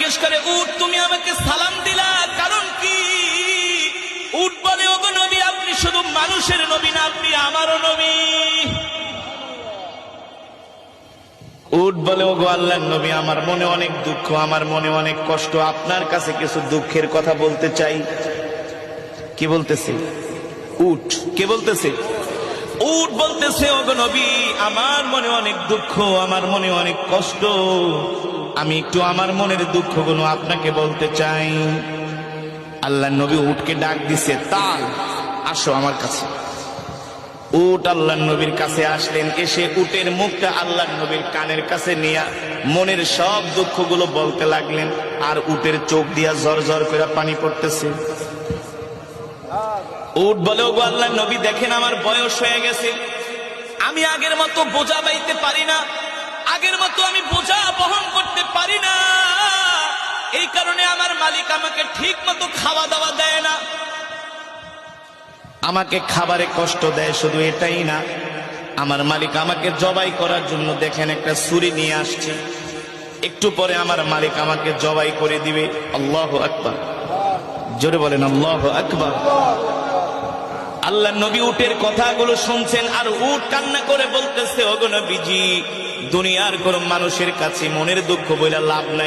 জিজ্ঞেস করে, উট তুমি আমাকে সালাম দিলা কারণ কি? উট বলে, ওগো নবী, আপনি শুধু মানুষের নবী না, আপনি আমারও নবী। উট বলে, ওগো আল্লাহর নবী, আমার মনে অনেক দুঃখ, আমার মনে অনেক কষ্ট, আপনার কাছে কিছু দুঃখের কথা বলতে চাই। কি বলতেছে উট? কে বলতেছে? উট বলতেছে, ওগো নবী, আমার মনে অনেক দুঃখ, আমার মনে অনেক কষ্ট, আমি একটু আমার মনের দুঃখগুলো আপনাকে বলতে চাই। আল্লাহর নবী উটকে ডাক দিছে, তাল, আসো আমার কাছে। উট আল্লাহর নবীর কাছে আসলেন, এসে উটের মুখটা আল্লাহর নবীর কানের কাছে নিয়ে মনের সব দুঃখগুলো বলতে লাগলেন। আর উটের চোখ দিয়া ঝরঝর করে পানি পড়তেছে। উট বলে, ওগো আল্লাহর নবী, দেখেন আমার বয়স হয়ে গেছে, আমি আগের মতো বোঝা বাইতে পারি না, আগের মতো আমি বোঝা বহন করতে পারি না, এই কারণে আমার মালিক আমাকে ঠিক মতো খাওয়া দাওয়া দেয় না, আমাকে খাবারে কষ্ট দেয়। শুধু এটাই না, আমার মালিক আমাকে জবাই করার জন্য দেখেন একটা ছুরি নিয়ে আসছে, একটু পরে আমার মালিক আমাকে জবাই করে দিবে। আল্লাহু আকবার, জোরে বলেন আল্লাহু আকবার। আল্লাহর নবী উটের কথাগুলো শুনছেন, আর উট কান্না করে বলতেছে, ওগো নবীজি, দুনিয়ার কোন মানুষের কাছে মনের দুঃখ বইলা লাভ নাই।